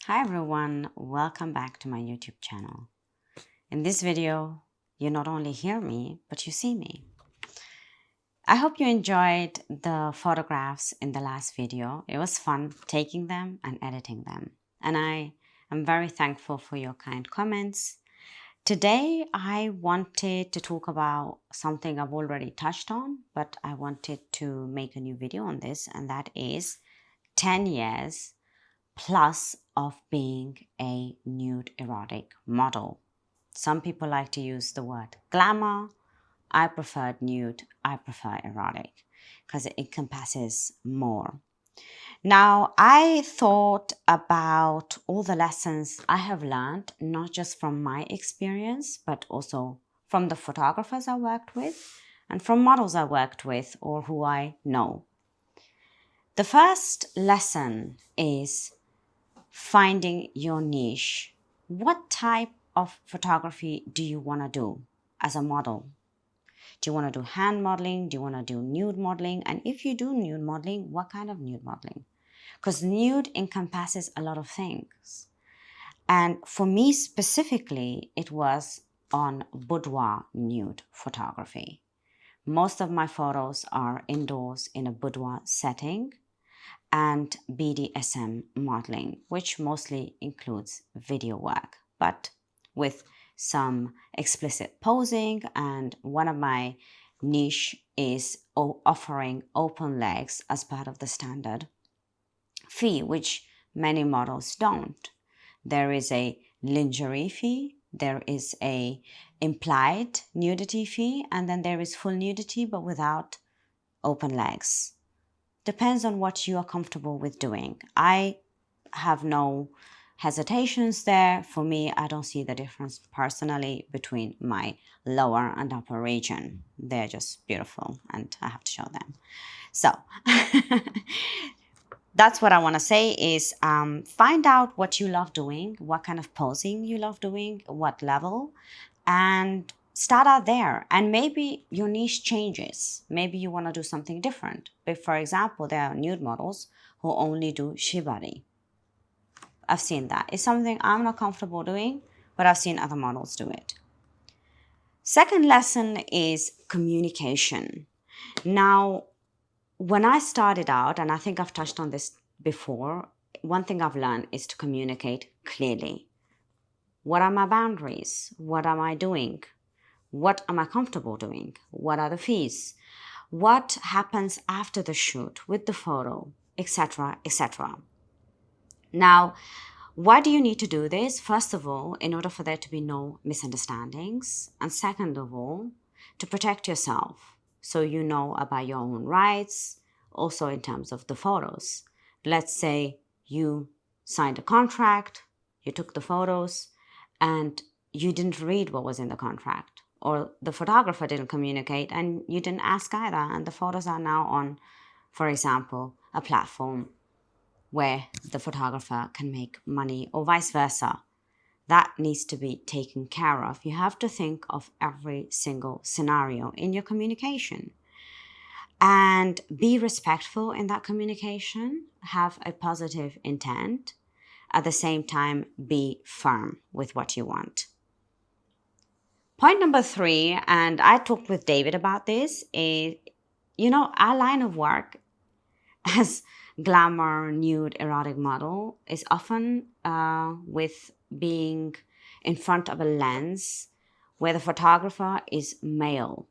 Hi everyone, welcome back to my YouTube channel. In this video, you not only hear me, but you see me. I hope you enjoyed the photographs in the last video. It was fun taking them and editing them. And I am very thankful for your kind comments. Today, I wanted to talk about something I've already touched on, but I wanted to make a new video on this, and that is 10 years plus of being a nude erotic model. Some people like to use the word glamour. I prefer nude, I prefer erotic because it encompasses more. Now, I thought about all the lessons I have learned, not just from my experience, but also from the photographers I worked with and from models I worked with or who I know. The first lesson is finding your niche. What type of photography do you want to do as a model? Do you want to do hand modeling? Do you want to do nude modeling? And if you do nude modeling, what kind of nude modeling? Because nude encompasses a lot of things. And for me specifically, it was on boudoir nude photography. Most of my photos are indoors in a boudoir setting and BDSM modeling, which mostly includes video work, but with some explicit posing. And one of my niche is offering open legs as part of the standard fee, which many models don't. There is a lingerie fee, there is a implied nudity fee, and then there is full nudity but without open legs. Depends on what you are comfortable with doing. I have no hesitations there. For me, I don't see the difference personally between my lower and upper region. They're just beautiful and I have to show them. So that's what I want to say is find out what you love doing, what kind of posing you love doing, what level, and start out there. And maybe your niche changes. Maybe you want to do something different. But for example, there are nude models who only do shibari. I've seen that. It's something I'm not comfortable doing, but I've seen other models do it. Second lesson is communication. Now, when I started out, and I think I've touched on this before, one thing I've learned is to communicate clearly. What are my boundaries? What am I doing? What am I comfortable doing? What are the fees? What happens after the shoot with the photo, etc., etc. Now, why do you need to do this? First of all, in order for there to be no misunderstandings. And second of all, to protect yourself so you know about your own rights, also in terms of the photos. Let's say you signed a contract, you took the photos, and you didn't read what was in the contract, or the photographer didn't communicate and you didn't ask either, and the photos are now on, for example, a platform where the photographer can make money or vice versa. That needs to be taken care of. You have to think of every single scenario in your communication and be respectful in that communication, have a positive intent, at the same time be firm with what you want. Point number 3, and I talked with David about this, is, our line of work as glamour, nude, erotic model is often with being in front of a lens where the photographer is male.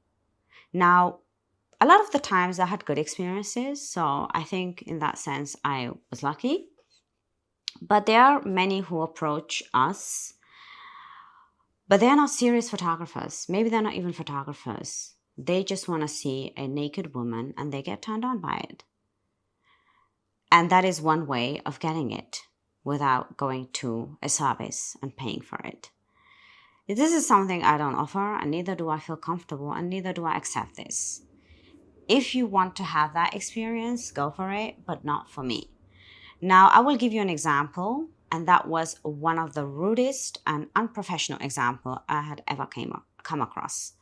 Now, a lot of the times I had good experiences, so I think in that sense I was lucky. But there are many who approach us, but they're not serious photographers. Maybe they're not even photographers. They just want to see a naked woman and they get turned on by it. And that is one way of getting it without going to a service and paying for it. This is something I don't offer, and neither do I feel comfortable, and neither do I accept this. If you want to have that experience, go for it, but not for me. Now, I will give you an example, and that was one of the rudest and unprofessional example I had ever come across.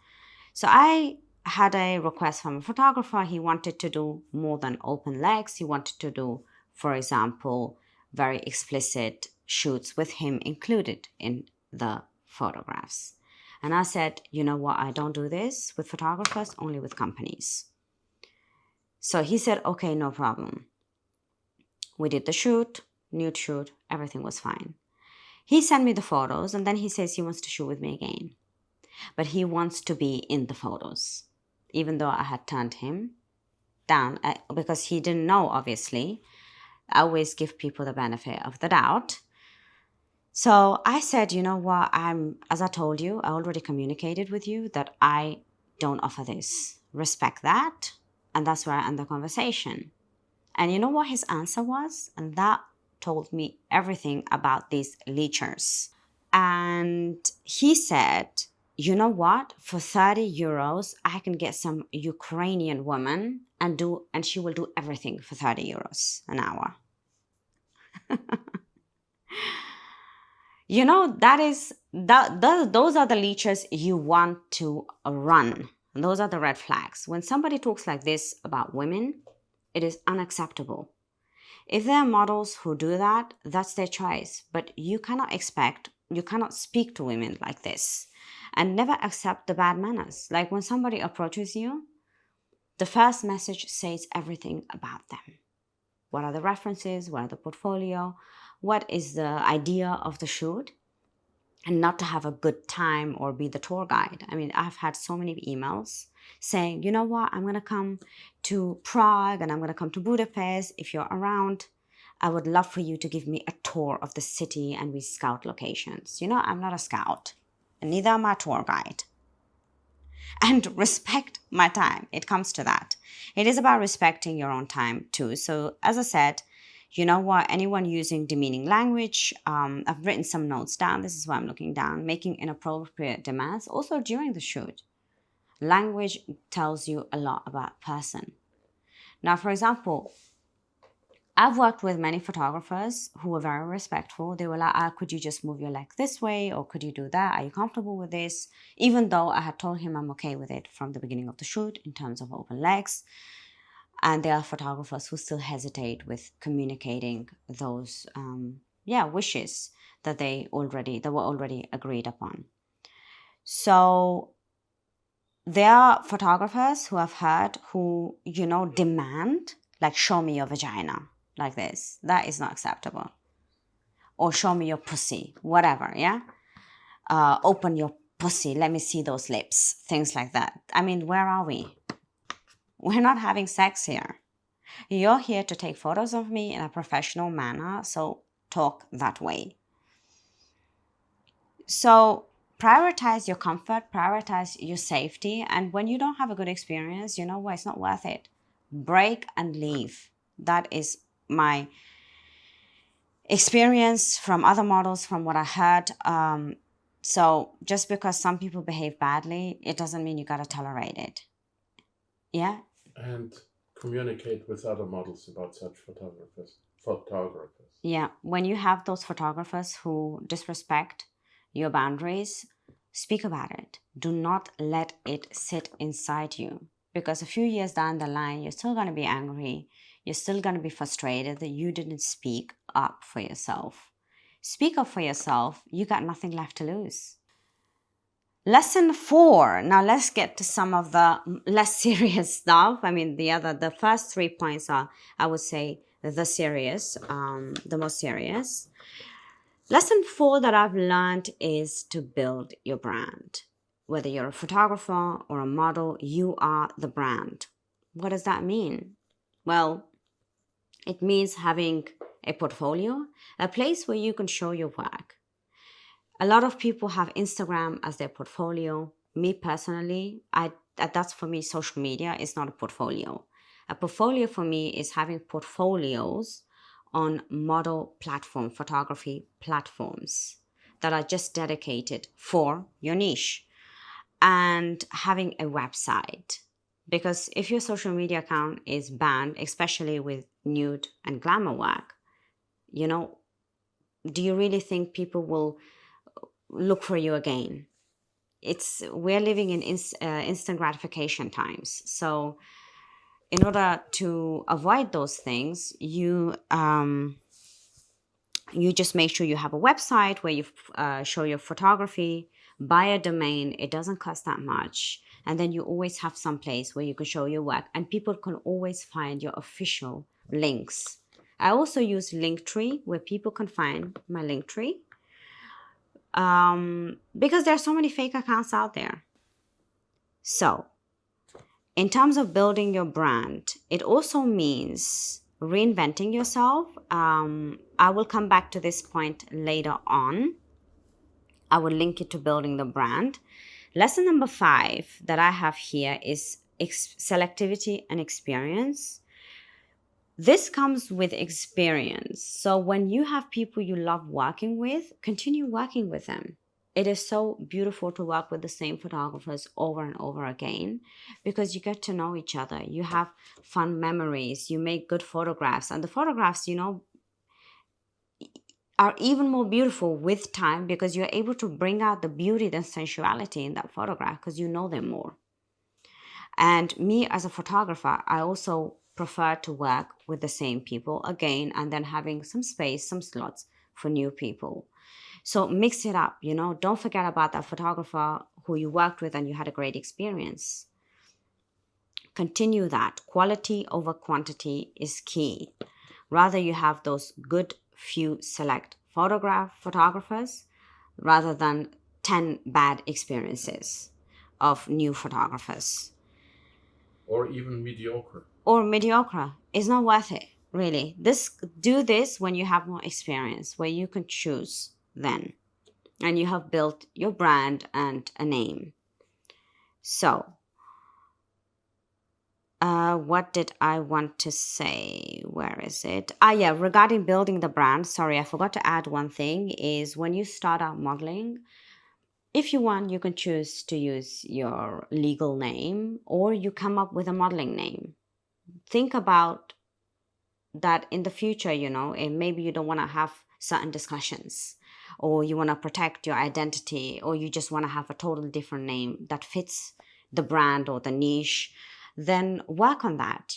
So I had a request from a photographer. He wanted to do more than open legs. He wanted to do, for example, very explicit shoots with him included in the photographs. And I said, you know what, I don't do this with photographers, only with companies. So he said, okay, no problem. We did the shoot, nude shoot, everything was fine. He sent me the photos and then he says he wants to shoot with me again. But he wants to be in the photos, even though I had turned him down because he didn't know, obviously. I always give people the benefit of the doubt. So I said, you know what, as I told you, I already communicated with you that I don't offer this. Respect that. And that's where I end the conversation. And you know what his answer was? And that told me everything about these leechers. And he said, you know what, for 30 euros, I can get some Ukrainian woman and she will do everything for 30 euros an hour. You know, those are the leeches you want to run. Those are the red flags. When somebody talks like this about women, it is unacceptable. If there are models who do that, that's their choice. But you cannot speak to women like this and never accept the bad manners. Like when somebody approaches you, the first message says everything about them. What are the references? What are the portfolio? What is the idea of the shoot? And not to have a good time or be the tour guide. I mean, I've had so many emails saying, you know what, I'm going to come to Prague and I'm going to come to Budapest. If you're around, I would love for you to give me a tour of the city and we scout locations. You know, I'm not a scout and neither am I a tour guide. And respect my time. It comes to that. It is about respecting your own time too. So as I said, you know what, anyone using demeaning language, I've written some notes down. This is why I'm looking down. Making inappropriate demands, also during the shoot. Language tells you a lot about person. Now, for example, I've worked with many photographers who were very respectful. They were like, could you just move your leg this way? Or could you do that? Are you comfortable with this? Even though I had told him I'm okay with it from the beginning of the shoot in terms of open legs. And there are photographers who still hesitate with communicating those wishes that were already agreed upon. So there are photographers who I've heard who, you know, demand, like, show me your vagina, like this. That is not acceptable. Or show me your pussy, whatever, yeah? Open your pussy, let me see those lips, things like that. I mean, where are we? We're not having sex here. You're here to take photos of me in a professional manner, so talk that way. So prioritize your comfort, prioritize your safety, and when you don't have a good experience, you know what, it's not worth it. Break and leave. That is my experience from other models, from what I heard. So just because some people behave badly, it doesn't mean you gotta tolerate it. Yeah? And communicate with other models about such photographers. Yeah, when you have those photographers who disrespect your boundaries, speak about it. Do not let it sit inside you, because a few years down the line, you're still going to be angry. You're still going to be frustrated that you didn't speak up for yourself. Speak up for yourself. You got nothing left to lose. Lesson 4. Now let's get to some of the less serious stuff. I mean, the first 3 points are, I would say, the most serious. Lesson 4 that I've learned is to build your brand. Whether you're a photographer or a model, you are the brand. What does that mean? Well, it means having a portfolio, a place where you can show your work. A lot of people have Instagram as their portfolio. Me personally, that's for me, social media is not a portfolio. A portfolio for me is having portfolios on model platform, photography platforms that are just dedicated for your niche, and having a website. Because if your social media account is banned, especially with nude and glamour work, you know, do you really think people will look for you again? We're living in instant gratification times. So in order to avoid those things, you You just make sure you have a website where you show your photography, buy a domain. It doesn't cost that much. And then you always have some place where you can show your work, and people can always find your official links. I also use Linktree, where people can find my Linktree, because there are so many fake accounts out there. So, in terms of building your brand, it also means reinventing yourself. I will come back to this point later on. I will link it to building the brand. Lesson number 5 that I have here is selectivity and experience. This comes with experience. So when you have people you love working with, continue working with them. It is so beautiful to work with the same photographers over and over again, because you get to know each other. You have fun memories, you make good photographs, and the photographs, are even more beautiful with time, because you're able to bring out the beauty, the sensuality in that photograph, because you know them more. And me as a photographer, I also prefer to work with the same people again, and then having some space, some slots for new people. So mix it up, don't forget about that photographer who you worked with and you had a great experience. Continue that. Quality over quantity is key. Rather, you have those good few select photographers rather than 10 bad experiences of new photographers. Or even mediocre. Or mediocre. It's not worth it, really. Do this when you have more experience, where you can choose then, and you have built your brand and a name. So, what did I want to say? Where is it? Yeah, regarding building the brand. Sorry, I forgot to add one thing, is when you start out modeling, if you want, you can choose to use your legal name, or you come up with a modeling name. Think about that in the future, and maybe you don't want to have certain discussions, or you want to protect your identity, or you just want to have a totally different name that fits the brand or the niche. Then work on that.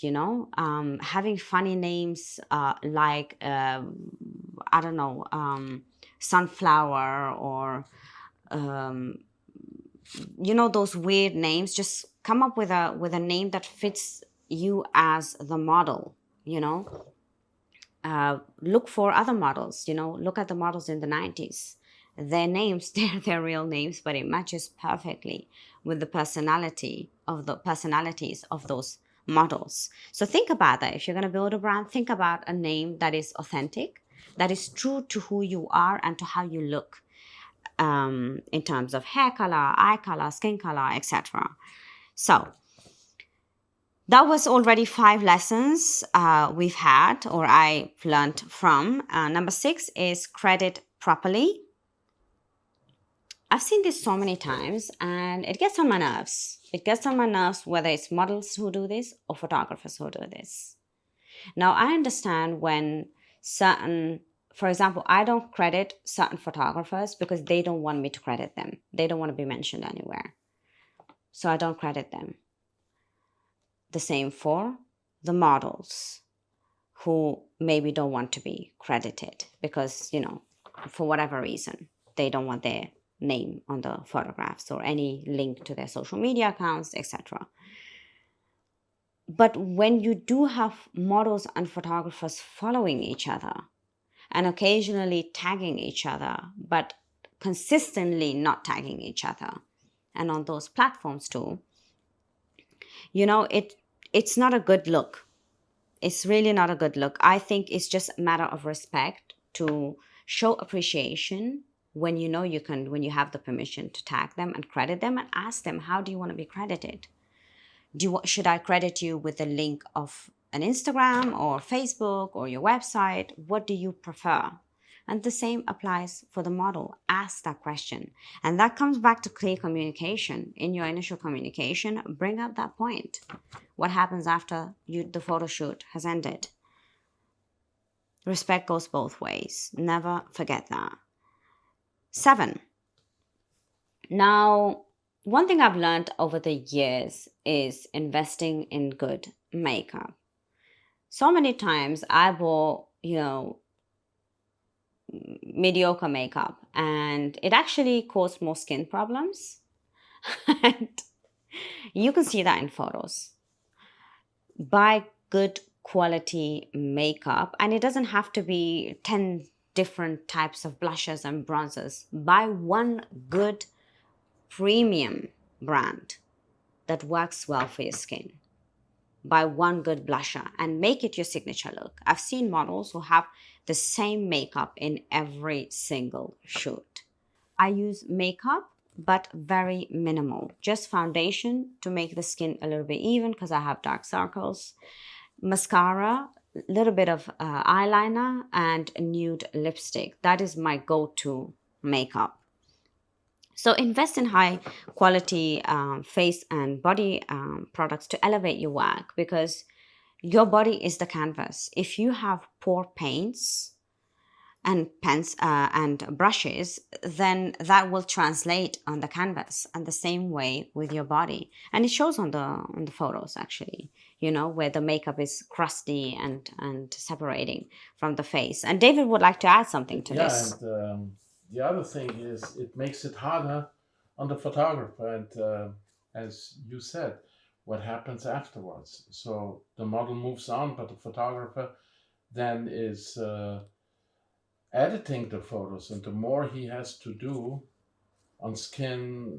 Having funny names, like I don't know, sunflower, or those weird names. Just come up with a name that fits you as the model. Look for other models. Look at the models in the 90s. Their names, they're their real names, but it matches perfectly with the personalities of those models. So think about that. If you're going to build a brand, think about a name that is authentic, that is true to who you are and to how you look, in terms of hair color, eye color, skin color, etc. So that was already 5 lessons we've had, or I've learned from. Number 6 is credit properly. I've seen this so many times and it gets on my nerves. It gets on my nerves whether it's models who do this or photographers who do this. Now, I understand when for example, I don't credit certain photographers because they don't want me to credit them. They don't want to be mentioned anywhere. So I don't credit them. The same for the models who maybe don't want to be credited because, for whatever reason, they don't want their name on the photographs or any link to their social media accounts, etc. But when you do have models and photographers following each other and occasionally tagging each other, but consistently not tagging each other, and on those platforms too, it's not a good look. It's really not a good look. I think it's just a matter of respect to show appreciation when when you have the permission to tag them and credit them, and ask them, how do you want to be credited? Should I credit you with a link of an Instagram or Facebook or your website? What do you prefer? And the same applies for the model. Ask that question. And that comes back to clear communication. In your initial communication, bring up that point. What happens after the photo shoot has ended? Respect goes both ways. Never forget that. 7. Now, one thing I've learned over the years is investing in good makeup. So many times I bought, mediocre makeup, and it actually caused more skin problems. And you can see that in photos. Buy good quality makeup, and it doesn't have to be 10 different types of blushes and bronzers. Buy one good premium brand that works well for your skin. Buy one good blusher and make it your signature look. I've seen models who have the same makeup in every single shoot. I use makeup, but very minimal. Just foundation to make the skin a little bit even because I have dark circles, mascara, a little bit of eyeliner, and nude lipstick. That is my go-to makeup. So invest in high quality face and body products to elevate your work, because your body is the canvas. If you have poor paints and pens and brushes, then that will translate on the canvas, and the same way with your body. And it shows on the photos, actually, where the makeup is crusty and separating from the face. And David would like to add something to Yeah, this. and the other thing is it makes it harder on the photographer. And as you said, what happens afterwards? So the model moves on, but the photographer then is editing the photos, and the more he has to do on skin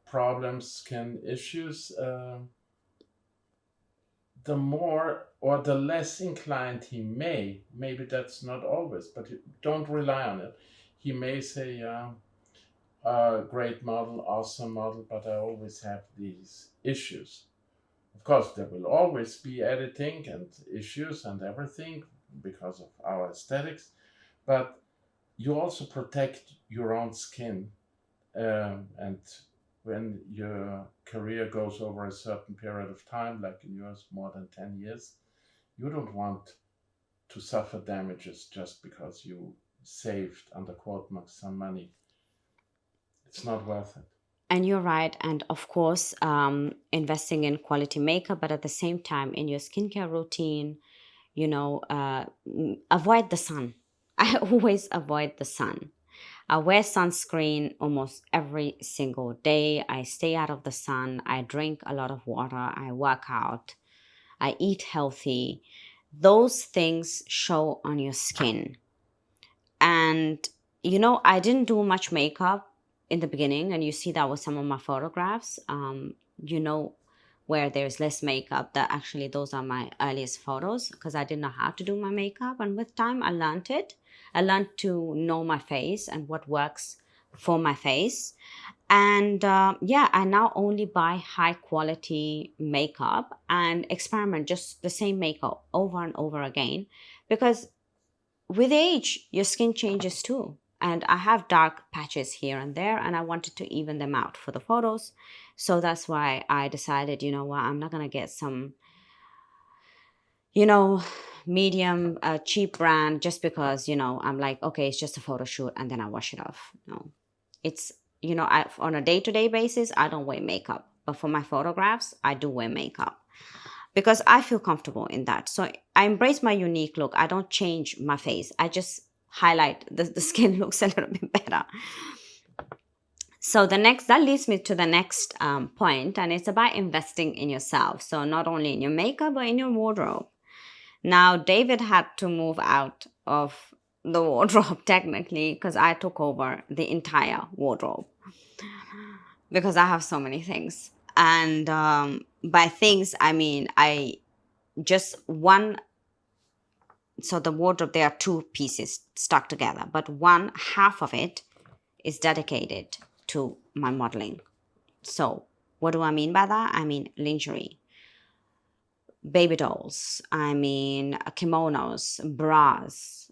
problems, skin issues, the more or the less inclined he maybe that's not always, but don't rely on it. He may say, great model, awesome model, but I always have these issues. Of course, there will always be editing and issues and everything because of our aesthetics, but you also protect your own skin. And when your career goes over a certain period of time, like in yours, more than 10 years, you don't want to suffer damages just because you saved, under quote marks, some money. It's not worth it. And you're right. And of course, investing in quality makeup, but at the same time, in your skincare routine, avoid the sun. I always avoid the sun. I wear sunscreen almost every single day. I stay out of the sun. I drink a lot of water. I work out. I eat healthy. Those things show on your skin. And, I didn't do much makeup in the beginning. And you see that with some of my photographs. You know, where there's less makeup, that actually those are my earliest photos, because I didn't know how to do my makeup. And with time, I learned it. I learned to know my face and what works for my face. And yeah, I now only buy high quality makeup and experiment just the same makeup over and over again, because with age, your skin changes too. And I have dark patches here and there, and I wanted to even them out for the photos. So that's why I decided, you know what, I'm not going to get some, you know, medium, cheap brand just because, I'm like, okay, it's just a photo shoot and then I wash it off. No, it's, on a day to day basis, I don't wear makeup. But for my photographs, I do wear makeup because I feel comfortable in that. So I embrace my unique look. I don't change my face. I just highlight the skin looks a little bit better. So that leads me to the next point, and it's about investing in yourself. So not only in your makeup, but in your wardrobe. Now, David had to move out of the wardrobe technically because I took over the entire wardrobe because I have so many things. And by things, I mean, I just one. So the wardrobe, there are two pieces stuck together, but one half of it is dedicated to my modeling. So what do I mean by that? I mean lingerie, baby dolls, I mean kimonos, bras,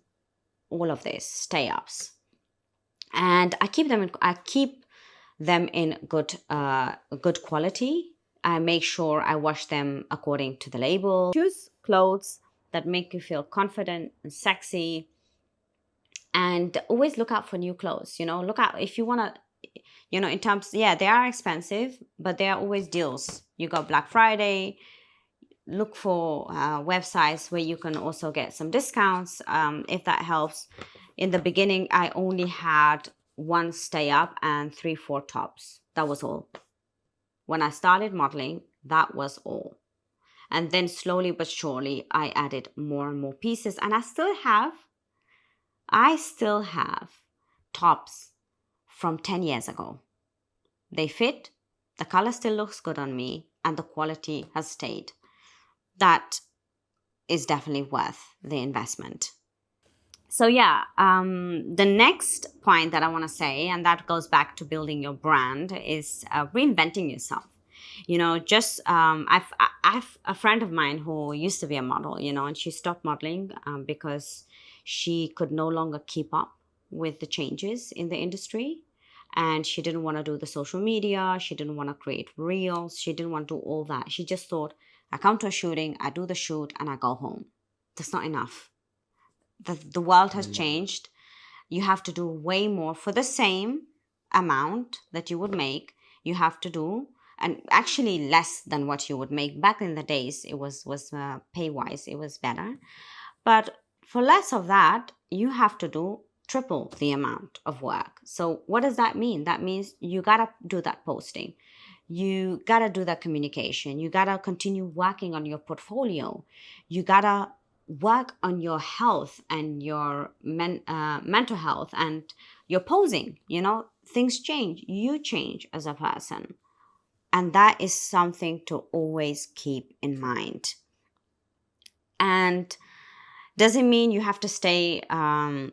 all of this, stay ups. And I keep them in good quality. I make sure I wash them according to the label. Choose clothes that make you feel confident and sexy, and always look out for new clothes. Look out if you want to, in terms, yeah, they are expensive, but there are always deals. You got Black Friday, look for websites where you can also get some discounts, if that helps. In the beginning, I only had one stay up and 3 4 tops. That was all. When I started modeling, that was all. And then slowly but surely, I added more and more pieces. And I still have tops from 10 years ago. They fit, the color still looks good on me, and the quality has stayed. That is definitely worth the investment. So yeah, the next point that I want to say, and that goes back to building your brand, is reinventing yourself. Just I've a friend of mine who used to be a model, and she stopped modeling because she could no longer keep up with the changes in the industry, and she didn't want to do the social media. She didn't want to create reels. She didn't want to do all that. She just thought, I come to a shooting, I do the shoot, and I go home. That's not enough. The world has No. changed. You have to do way more for the same amount that you would make. You have to do, and actually less than what you would make back in the days. It was pay wise, it was better, but for less of that, you have to do triple the amount of work. So what does that mean? That means you gotta do that posting, you gotta do that communication, you gotta continue working on your portfolio, you gotta work on your health and your mental health and your posing. Things change, you change as a person, and that is something to always keep in mind. And does it mean you have to stay uh,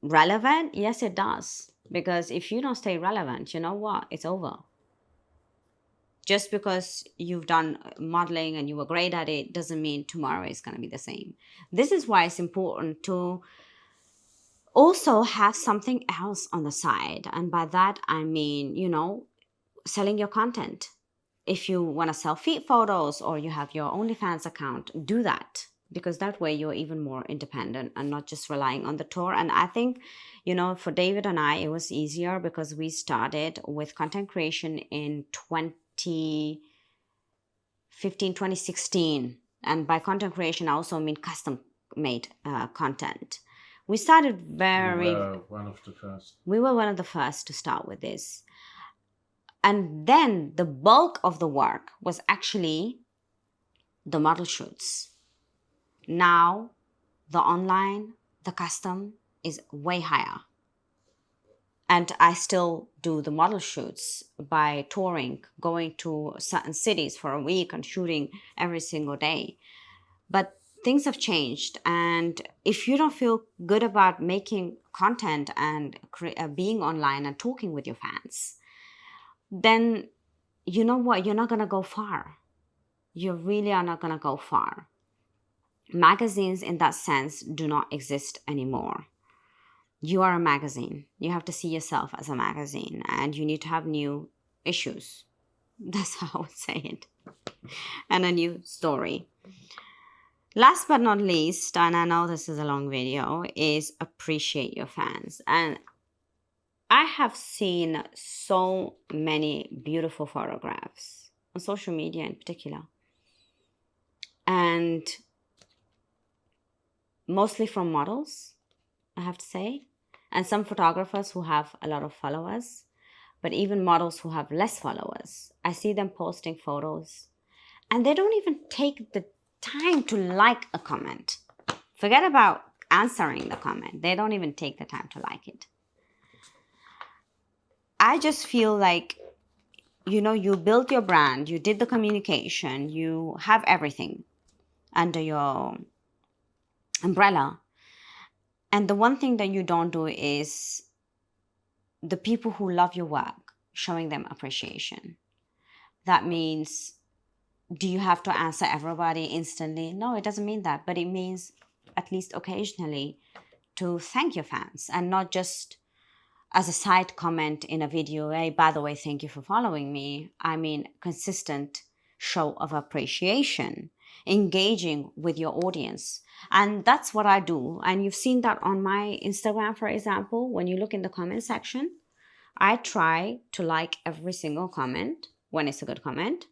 relevant? Yes, it does. Because if you don't stay relevant, you know what? It's over. Just because you've done modeling and you were great at it doesn't mean tomorrow is going to be the same. This is why it's important to also have something else on the side. And by that, I mean, selling your content. If you want to sell feed photos or you have your OnlyFans account, do that, because that way you're even more independent and not just relying on the tour. And I think, for David and I, it was easier because we started with content creation in 2015, 2016. And by content creation, I also mean custom made content. We started We were one of the first. we were one of the first to start with this. And then the bulk of the work was actually the model shoots. Now, the online, the custom is way higher. And I still do the model shoots by touring, going to certain cities for a week and shooting every single day. But things have changed. And if you don't feel good about making content and being online and talking with your fans, then you know what? You're not going to go far. You really are not going to go far. Magazines, in that sense, do not exist anymore. You are a magazine. You have to see yourself as a magazine, and you need to have new issues. That's how I would say it. And a new story. Last but not least, and I know this is a long video, is appreciate your fans. And I have seen so many beautiful photographs on social media in particular, and mostly from models, I have to say, and some photographers who have a lot of followers, but even models who have less followers. I see them posting photos and they don't even take the time to like a comment. Forget about answering the comment. They don't even take the time to like it. I just feel like, you built your brand, you did the communication, you have everything under your umbrella. And the one thing that you don't do is the people who love your work, showing them appreciation. That means, do you have to answer everybody instantly? No, it doesn't mean that, but it means at least occasionally to thank your fans, and not just as a side comment in a video, hey, by the way, thank you for following me. I mean, consistent show of appreciation, engaging with your audience. And that's what I do. And you've seen that on my Instagram, for example. When you look in the comment section, I try to like every single comment when it's a good comment.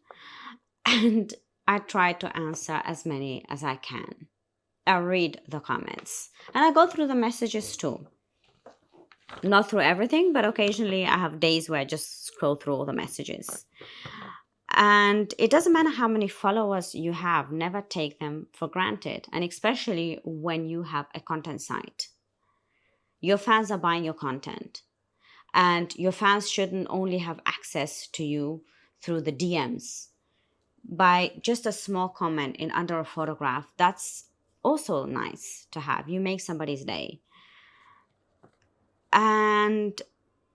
And I try to answer as many as I can. I read the comments and I go through the messages too. Not through everything, but occasionally I have days where I just scroll through all the messages. And it doesn't matter how many followers you have, never take them for granted. And especially when you have a content site. Your fans are buying your content. And your fans shouldn't only have access to you through the DMs. By just a small comment in under a photograph, that's also nice to have. You make somebody's day. And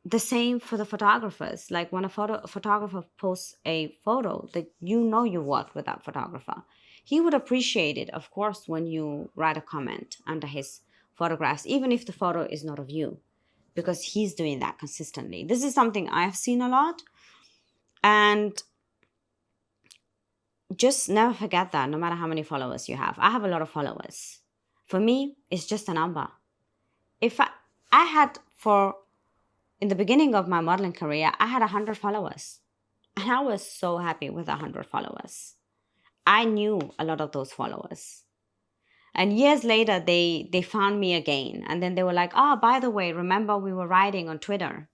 the same for the photographers. Like when a photographer posts a photo that you worked with that photographer, he would appreciate it, of course, when you write a comment under his photographs, even if the photo is not of you, because he's doing that consistently. This is something I've seen a lot. And just never forget that, no matter how many followers you have. I have a lot of followers. For me, it's just a number. If I had in the beginning of my modeling career, I had 100 followers. And I was so happy with 100 followers. I knew a lot of those followers. And years later, they found me again. And then they were like, oh, by the way, remember we were writing on Twitter.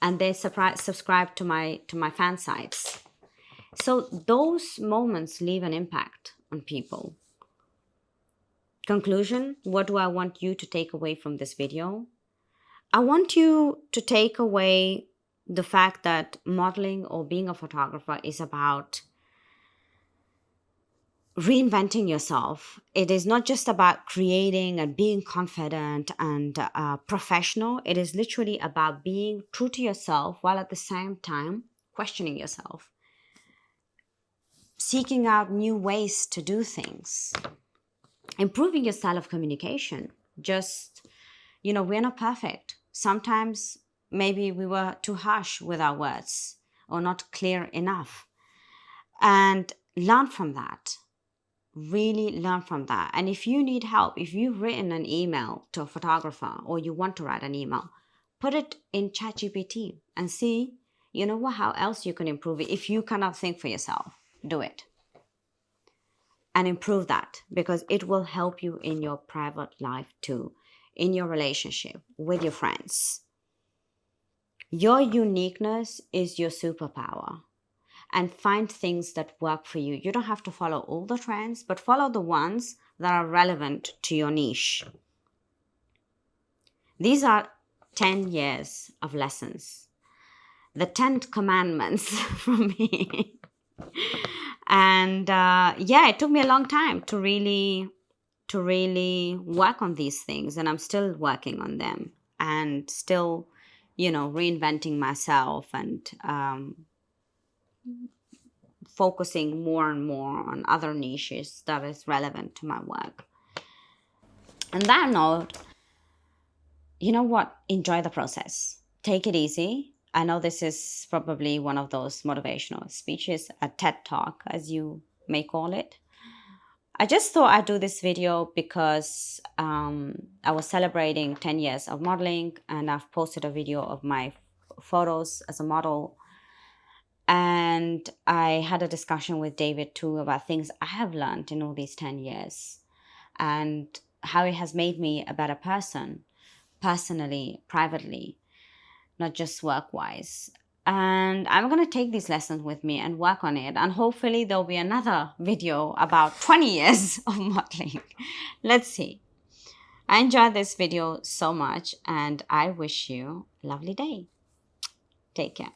And they subscribed to my fan sites. So those moments leave an impact on people. Conclusion, what do I want you to take away from this video? I want you to take away the fact that modeling or being a photographer is about reinventing yourself. It is not just about creating and being confident and professional. It is literally about being true to yourself while at the same time questioning yourself, seeking out new ways to do things, improving your style of communication. Just, we're not perfect. Sometimes maybe we were too harsh with our words or not clear enough. And learn from that. Really learn from that. And if you need help, if you've written an email to a photographer or you want to write an email, put it in ChatGPT and see, how else you can improve it. If you cannot think for yourself, do it. And improve that, because it will help you in your private life too, in your relationship with your friends. Your uniqueness is your superpower. And find things that work for you. You don't have to follow all the trends, but follow the ones that are relevant to your niche. These are 10 years of lessons. The 10 commandments from me. And it took me a long time to really work on these things. And I'm still working on them and still, reinventing myself and focusing more and more on other niches that is relevant to my work. On that note, you know what? Enjoy the process. Take it easy. I know this is probably one of those motivational speeches, a TED Talk, as you may call it. I just thought I'd do this video because I was celebrating 10 years of modeling, and I've posted a video of my photos as a model. And I had a discussion with David too about things I have learned in all these 10 years and how it has made me a better person, personally, privately, not just work-wise. And I'm going to take these lessons with me and work on it. And hopefully there'll be another video about 20 years of modeling. Let's see. I enjoyed this video so much, and I wish you a lovely day. Take care.